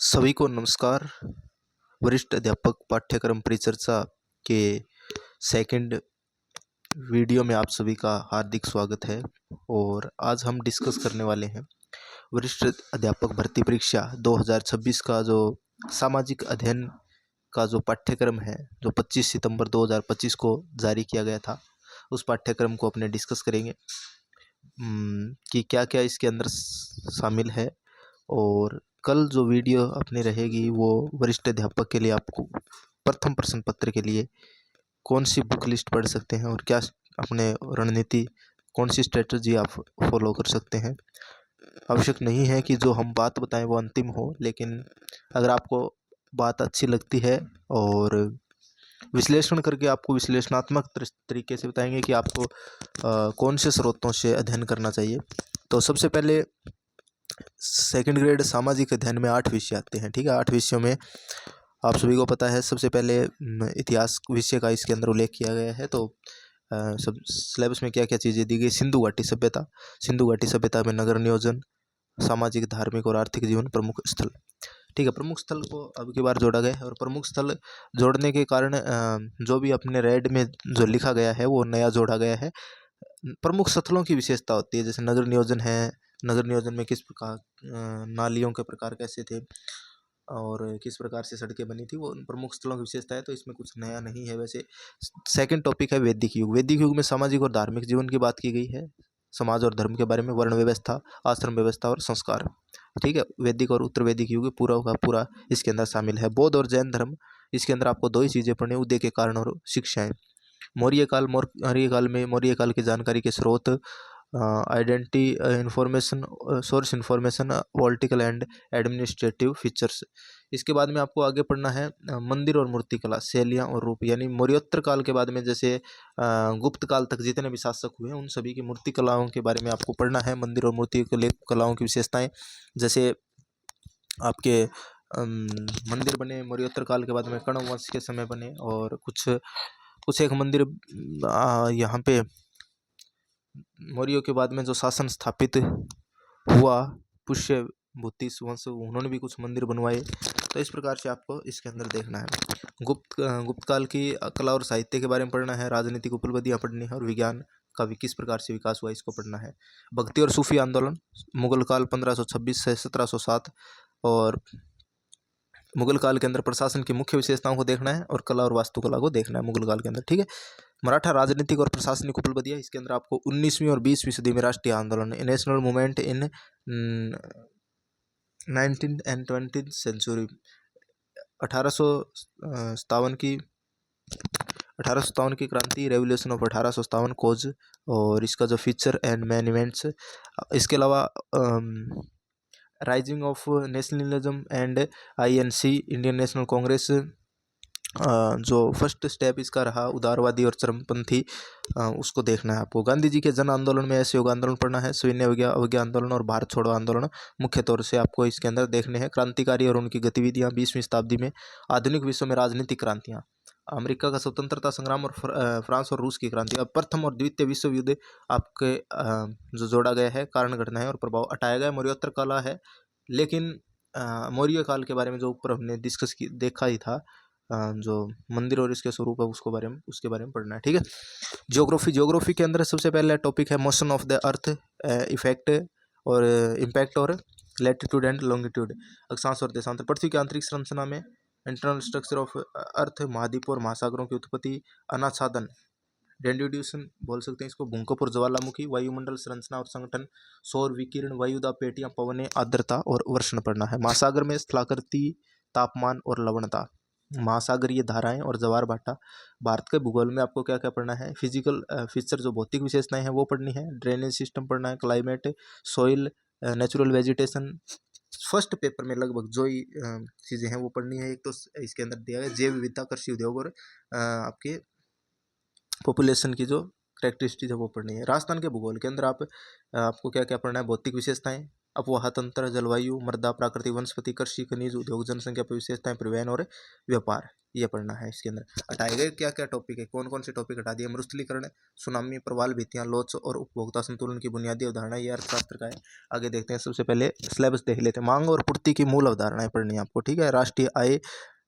सभी को नमस्कार। वरिष्ठ अध्यापक पाठ्यक्रम परिचर्चा के सेकंड वीडियो में आप सभी का हार्दिक स्वागत है। और आज हम डिस्कस करने वाले हैं वरिष्ठ अध्यापक भर्ती परीक्षा 2026 का जो सामाजिक अध्ययन का जो पाठ्यक्रम है, जो 25 सितंबर 2025 को जारी किया गया था, उस पाठ्यक्रम को अपने डिस्कस करेंगे कि क्या क्या इसके अंदर शामिल है। और कल जो वीडियो अपनी रहेगी वो वरिष्ठ अध्यापक के लिए आपको प्रथम प्रश्न पत्र के लिए कौन सी बुक लिस्ट पढ़ सकते हैं और क्या अपने रणनीति, कौन सी स्ट्रेटजी आप फॉलो कर सकते हैं। आवश्यक नहीं है कि जो हम बात बताएं वो अंतिम हो, लेकिन अगर आपको बात अच्छी लगती है और विश्लेषण करके आपको विश्लेषणात्मक तरीके से बताएंगे कि आपको कौन से स्रोतों से अध्ययन करना चाहिए। तो सबसे पहले सेकंड ग्रेड सामाजिक अध्ययन में 8 विषय आते हैं। ठीक है, 8 विषयों में आप सभी को पता है सबसे पहले इतिहास विषय का इसके अंदर उल्लेख किया गया है। तो सब सिलेबस में क्या क्या चीज़ें दी गई। सिंधु घाटी सभ्यता, सिंधु घाटी सभ्यता में नगर नियोजन, सामाजिक, धार्मिक और आर्थिक जीवन, प्रमुख स्थल। ठीक है, प्रमुख स्थल को अब की बार जोड़ा गया है और प्रमुख स्थल जोड़ने के कारण जो भी अपने रेड में जो लिखा गया है वो नया जोड़ा गया है। प्रमुख स्थलों की विशेषता होती है, जैसे नगर नियोजन है, नगर नियोजन में किस प्रकार नालियों के प्रकार कैसे थे और किस प्रकार से सड़कें बनी थी, वो प्रमुख स्थलों की विशेषता है। तो इसमें कुछ नया नहीं है। वैसे सेकंड टॉपिक है वैदिक युग। वैदिक युग में सामाजिक और धार्मिक जीवन की बात की गई है, समाज और धर्म के बारे में, वर्ण व्यवस्था, आश्रम व्यवस्था और संस्कार। ठीक है, वैदिक और उत्तर वैदिक युग पूरा का पूरा इसके अंदर शामिल है। बौद्ध और जैन धर्म, इसके अंदर आपको 2 ही चीज़ें पढ़नी, उदय के कारण और शिक्षाएं। मौर्य काल, मौर्य काल में मौर्य काल की जानकारी के स्रोत, identity information, source information, political and administrative features. इसके बाद में आपको आगे पढ़ना है मंदिर और मूर्तिकला, शैलियाँ और रूप, यानी मौर्योत्तर काल के बाद में जैसे गुप्त काल तक जितने भी शासक हुए उन सभी की मूर्ति कलाओं के बारे में आपको पढ़ना है। मंदिर और मूर्ति कलाओं की विशेषताएं, जैसे आपके मंदिर बने मौर्योत्तर काल के बाद में कण्व वंश के समय बने, और कुछ एक मंदिर यहाँ पे मौर्यों के बाद में जो शासन स्थापित हुआ, पुष्य भूति वंश, उन्होंने भी कुछ मंदिर बनवाए। तो इस प्रकार से आपको इसके अंदर देखना है। गुप्त काल की कला और साहित्य के बारे में पढ़ना है, राजनीतिक उपलब्धियां पढ़नी है और विज्ञान का किस प्रकार से विकास हुआ इसको पढ़ना है। भक्ति और सूफी आंदोलन, मुगल काल 1526 से 1707, और मुगल काल के अंदर प्रशासन की मुख्य विशेषताओं को देखना है और कला और वास्तुकला को देखना है मुगल काल के अंदर। ठीक है, मराठा राजनीतिक और प्रशासनिक उपलब्धियां, इसके अंदर आपको 19वीं और 20वीं सदी में राष्ट्रीय आंदोलन, national movement in 19th and 20th century, 1857 की क्रांति, रेवोल्यूशन ऑफ 1857 खोज, और इसका जो फीचर एंड मैन इवेंट्स। इसके अलावा rising of nationalism and INC, Indian national Congress, जो फर्स्ट स्टेप इसका रहा उदारवादी और चरमपंथी, उसको देखना है आपको। गांधी जी के जन आंदोलन में असहयोग आंदोलन पढ़ना है, सविनय अवज्ञा आंदोलन और भारत छोड़ो आंदोलन मुख्य तौर से आपको इसके अंदर देखने हैं। क्रांतिकारी और उनकी गतिविधियां 20वीं शताब्दी में, आधुनिक विश्व में राजनीतिक क्रांतियां, अमेरिका का स्वतंत्रता संग्राम और फ्रांस और रूस की क्रांति। अब प्रथम और द्वितीय विश्व युद्ध आपके जो जोड़ा गया है, कारण घटनाएं और प्रभाव हटाया गया। मौर्योत्तर काल है, लेकिन मौर्य काल के बारे में जो ऊपर हमने डिस्कस की देखा ही था, जो मंदिर और इसके स्वरूप है उसके बारे में पढ़ना है। ठीक है, ज्योग्राफी के अंदर सबसे पहला टॉपिक है motion of the earth, effect और इम्पैक्ट और लैटिट्यूड एंड लॉन्गिट्यूड, अक्षांश और देशांतर। पृथ्वी की आंतरिक संरचना में इंटरनल स्ट्रक्चर ऑफ अर्थ, महाद्वीपों और महासागरों की उत्पत्ति, अनाच्छादन, डेंड्यूड्यूशन बोल सकते हैं इसको, भूकंप और ज्वालामुखी, वायुमंडल संरचना और संगठन, सौर विकिरण, वायुदाब पेटियां, पवनें, आर्द्रता और वर्षण पढ़ना है। महासागर में स्थलाकृति, तापमान और लवणता, महासागरीय धाराएं और ज्वार भाटा। भारत के भूगोल में आपको क्या क्या पढ़ना है, फिजिकल फीचर, जो भौतिक विशेषताएं हैं वो पढ़नी है, ड्रेनेज सिस्टम पढ़ना है, climate, soil, natural vegetation. First paper में लगभग जो ही चीज़ें हैं वो पढ़नी है। एक तो इसके अंदर दिया है जैव विविधता, कृषि उद्योग और आपके पॉपुलेशन की जो करेक्टरिस्टिक है वो पढ़नी है। राजस्थान के भूगोल के अंदर आपको क्या क्या पढ़ना है, भौतिक विशेषताएं, अपवाह तंत्र, जलवायु, मृदा, प्राकृतिक वनस्पति, कृषि, खनिज, उद्योग, जनसंख्या पर विशेषताएं, परिवहन और व्यापार। ये पढ़ना है। इसके अंदर हटाए गए क्या क्या टॉपिक है, कौन कौन से टॉपिक हटा दिए? मरुस्थलीकरण, सुनामी, प्रवाल भित्तियां, लोच और उपभोक्ता संतुलन की बुनियादी अवधारणा, ये अर्थशास्त्र का है। आगे देखते हैं, सबसे पहले सिलेबस देख लेते हैं। मांग और पूर्ति की मूल अवधारणाएं पढ़नी है आपको, ठीक है। राष्ट्रीय आय,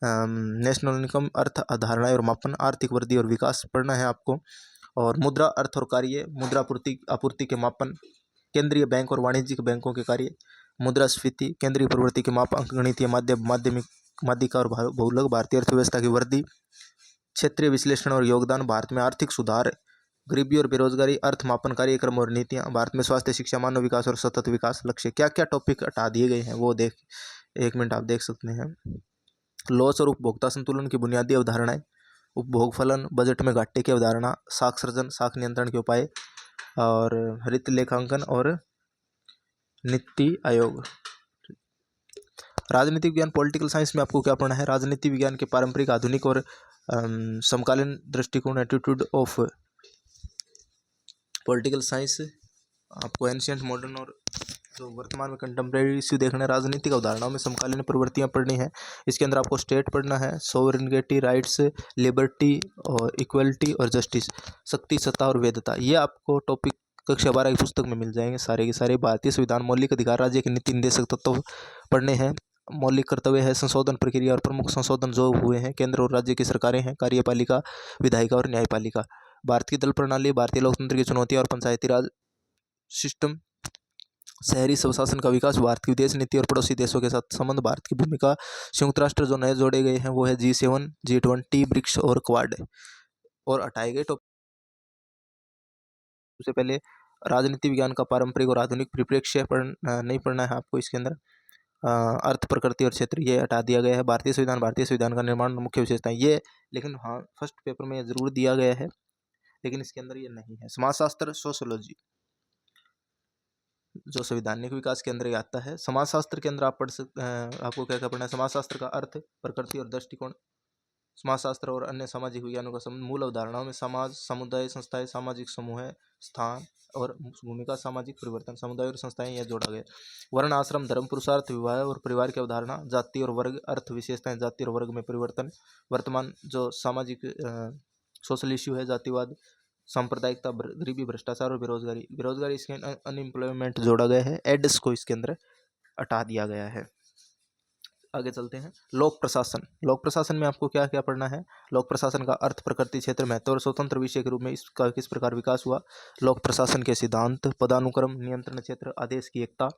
नेशनल इनकम, अर्थ अवधारणाएं और मापन, आर्थिक वृद्धि और विकास पढ़ना है आपको। और मुद्रा, अर्थ और कार्य, मुद्रा पूर्ति आपूर्ति के मापन, केंद्रीय बैंक और वाणिज्यिक बैंकों के कार्य, मुद्रास्फीति, केंद्रीय प्रवृत्ति के माप, अंकगणितीय माध्यमिक माध्यिका और बहुलक, भारतीय अर्थव्यवस्था की वृद्धि, क्षेत्रीय विश्लेषण और योगदान, भारत में आर्थिक सुधार, गरीबी और बेरोजगारी, अर्थ मापन कार्यक्रम और नीतियां, भारत में स्वास्थ्य, शिक्षा, मानव विकास और सतत विकास लक्ष्य। क्या क्या टॉपिक हटा दिए गए हैं वो देख, 1 मिनट आप देख सकते हैं। लॉस और उपभोक्ता संतुलन की बुनियादी अवधारणाएं, उपभोग फलन, बजट में घाटे की अवधारणा, साख सृजन, साख नियंत्रण के उपाय, और हरित लेखांकन और नीति आयोग। राजनीतिक विज्ञान, पॉलिटिकल साइंस में आपको क्या पढ़ना है? राजनीति विज्ञान के पारंपरिक, आधुनिक और समकालीन दृष्टिकोण, एटीट्यूड ऑफ पॉलिटिकल साइंस। आपको एंशियंट, मॉडर्न और जो वर्तमान में कंटेम्प्रेरी इश्यू देखना है। राजनीतिक अवधारणाओं में समकालीन प्रवृत्तियां पढ़नी है। इसके अंदर आपको स्टेट पढ़ना है, सोवरेनिटी, राइट्स, लिबर्टी और इक्वलिटी और जस्टिस, शक्ति, सत्ता और वैधता। ये आपको टॉपिक कक्षा 12 की पुस्तक में मिल जाएंगे सारे के सारे। भारतीय संविधान, मौलिक अधिकार, राज्य के नीति निर्देशक तत्व पढ़ने हैं। मौलिक कर्तव्य है, संशोधन प्रक्रिया और प्रमुख संशोधन जो हुए हैं। केंद्र और राज्य की सरकारें हैं, कार्यपालिका, विधायिका और न्यायपालिका। भारत की दल प्रणाली, भारतीय लोकतंत्र की चुनौतियां और पंचायती राज सिस्टम, शहरी स्वशासन का विकास, भारत की विदेश नीति और पड़ोसी देशों के साथ संबंध, भारत की भूमिका, संयुक्त राष्ट्र जो नए जोड़े गए हैं वो है G7, G20, ब्रिक्स और क्वाड। और हटाए गए टॉपिक, सबसे पहले राजनीति विज्ञान का पारंपरिक और आधुनिक परिप्रेक्ष्य नहीं पढ़ना है आपको। इसके अंदर अर्थ, प्रकृति और क्षेत्र, ये हटा दिया गया है। भारतीय संविधान का निर्माण, मुख्य विशेषताएं, ये लेकिन हाँ फर्स्ट पेपर में जरूर दिया गया है, लेकिन इसके अंदर ये नहीं है। समाजशास्त्र, सोशियोलॉजी जो संवैधानिक विकास के अंदर आता है। समाजशास्त्र के अंदर आप पढ़ सकते हैं, आपको क्या क्या पढ़ना है? समाजशास्त्र का अर्थ, प्रकृति और दृष्टिकोण, समाजशास्त्र और अन्य सामाजिक विज्ञानों का संबंध, मूल अवधारणाओं में समाज, समुदाय, संस्थाएं, सामाजिक समूह, स्थान और भूमिका, सामाजिक परिवर्तन, समुदाय और संस्थाएं, यह जोड़ा गया। वर्ण, आश्रम, धर्म, पुरुषार्थ, विवाह और परिवार की अवधारणा, जाति और वर्ग, अर्थ विशेषताएं, जाति और वर्ग में परिवर्तन, वर्तमान जो सामाजिक सोशल इश्यू है, जातिवाद, सांप्रदायिकता, गरीबी, भ्रष्टाचार और बेरोजगारी इसके अनएम्प्लॉयमेंट जोड़ा गया है। एड्स को इसके अंदर हटा दिया गया है। आगे चलते हैं। लोक प्रशासन, लोक प्रशासन में आपको क्या क्या पढ़ना है? लोक प्रशासन का अर्थ, प्रकृति, क्षेत्र, महत्व और स्वतंत्र विषय के रूप में इसका किस प्रकार विकास हुआ, लोक प्रशासन के सिद्धांत, पदानुक्रम, नियंत्रण क्षेत्र, आदेश की एकता,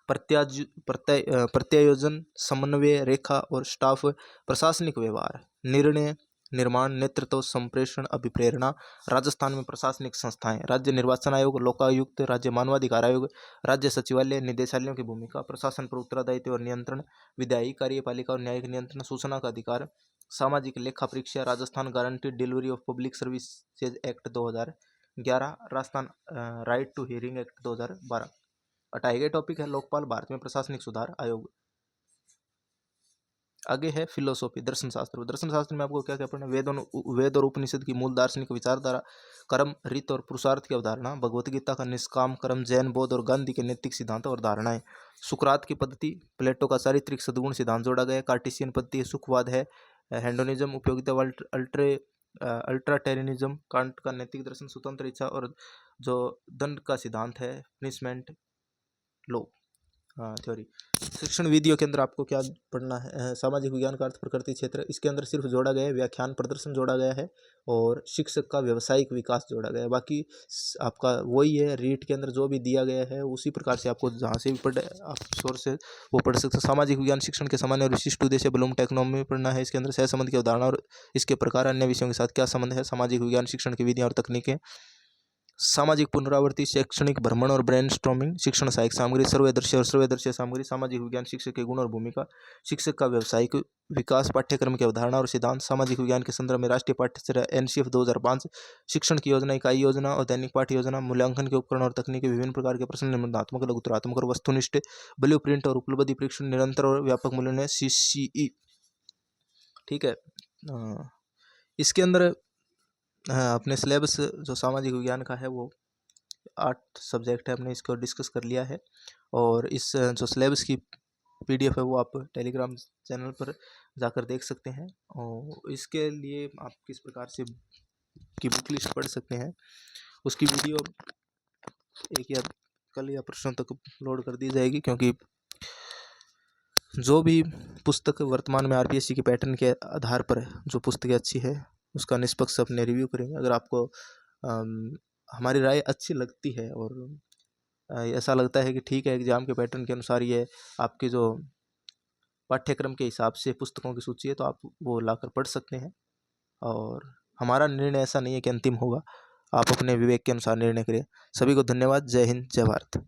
प्रत्यायोजन, समन्वय रेखा और स्टाफ, प्रशासनिक व्यवहार, निर्णय निर्माण, नेतृत्व, संप्रेषण, अभिप्रेरणा, राजस्थान में प्रशासनिक संस्थाएं, राज्य निर्वाचन आयोग, लोकायुक्त, राज्य मानवाधिकार आयोग, राज्य सचिवालय, निदेशालयों की भूमिका, प्रशासन पर उत्तरदायित्व और नियंत्रण, विधायी, कार्यपालिका और न्यायिक नियंत्रण, सूचना का अधिकार, सामाजिक लेखा परीक्षा, Rajasthan guaranteed delivery of public services act 2011, Rajasthan right to hearing act 2012। हटाए गए टॉपिक है लोकपाल, भारत में प्रशासनिक सुधार आयोग। आगे है फिलोसॉफी, दर्शन शास्त्र। दर्शन शास्त्र में आपको क्या क्या पढ़ना है? वेद और उपनिषद की मूल दार्शनिक विचारधारा, कर्म, रीत और पुरुषार्थ की अवधारणा, भगवत गीता का निष्काम कर्म, जैन, बौद्ध और गांधी के नैतिक सिद्धांत और धारणाएं, सुकरात की पद्धति, प्लेटो का चारित्रिक सद्गुण सिद्धांत जोड़ा गया, कार्टेशियन पद्धति, सुखवाद है, हेडोनिज्म, उपयोगिता, अल्ट्राटेरियनिज्म, कांट का नैतिक दर्शन, स्वतंत्र इच्छा और जो दंड का सिद्धांत है, पनिशमेंट लो थ्योरी। शिक्षण विधियों के अंदर आपको क्या पढ़ना है? सामाजिक विज्ञान का अर्थ, प्रकृति, क्षेत्र, इसके अंदर सिर्फ जोड़ा गया है व्याख्यान प्रदर्शन जोड़ा गया है और शिक्षक का व्यावसायिक विकास जोड़ा गया है। बाकी आपका वही है, रीट के अंदर जो भी दिया गया है उसी प्रकार से आपको जहाँ से भी पढ़े आप सोर्स से वो पढ़ सकते हैं। सामाजिक विज्ञान शिक्षण के सामान्य और विशिष्ट उद्देश्य, ब्लूम टैक्सोनॉमी पढ़ना है। इसके अंदर सहसंबंध की अवधारणा और इसके प्रकार, अन्य विषयों के साथ क्या संबंध है, सामाजिक विज्ञान शिक्षण की विधियाँ और तकनीकें, सामाजिक पुनरावृत्ति, शैक्षणिक भ्रमण और ब्रेनस्टॉर्मिंग, शिक्षण सहायक सामग्री, सर्वदर्शी और सर्वदर्शी सामग्री, सामाजिक विज्ञान शिक्षक के गुण और भूमिका, शिक्षक का व्यावसायिक विकास, पाठ्यक्रम की अवधारणा और सिद्धांत, सामाजिक विज्ञान के संदर्भ में राष्ट्रीय पाठ्यचर्या NCF 2005, शिक्षण की योजना, इकाई योजना और दैनिक पाठ्य योजना, मूल्यांकन के उपकरण और तकनीकी, विभिन्न प्रकार के प्रश्न, निबंधात्मक, लघुतरात्मक और वस्तुनिष्ठ, ब्लू प्रिंट और उपलब्धि परीक्षण, निरंतर और व्यापक मूल्यांकन CCE। ठीक है, इसके अंदर अपने सिलेबस जो सामाजिक विज्ञान का है वो 8 सब्जेक्ट है, हमने इसको डिस्कस कर लिया है। और इस जो सिलेबस की PDF है वो आप टेलीग्राम चैनल पर जाकर देख सकते हैं। और इसके लिए आप किस प्रकार से की बुक लिस्ट पढ़ सकते हैं उसकी वीडियो एक या कल या परसों तक अपलोड कर दी जाएगी, क्योंकि जो भी पुस्तक वर्तमान में RPSC के पैटर्न के आधार पर जो पुस्तकें अच्छी है उसका निष्पक्ष अपने रिव्यू करेंगे। अगर आपको हमारी राय अच्छी लगती है और ऐसा लगता है कि ठीक है एग्ज़ाम के पैटर्न के अनुसार ये आपके जो पाठ्यक्रम के हिसाब से पुस्तकों की सूची है, तो आप वो लाकर पढ़ सकते हैं। और हमारा निर्णय ऐसा नहीं है कि अंतिम होगा, आप अपने विवेक के अनुसार निर्णय करें। सभी को धन्यवाद। जय हिंद, जय भारत।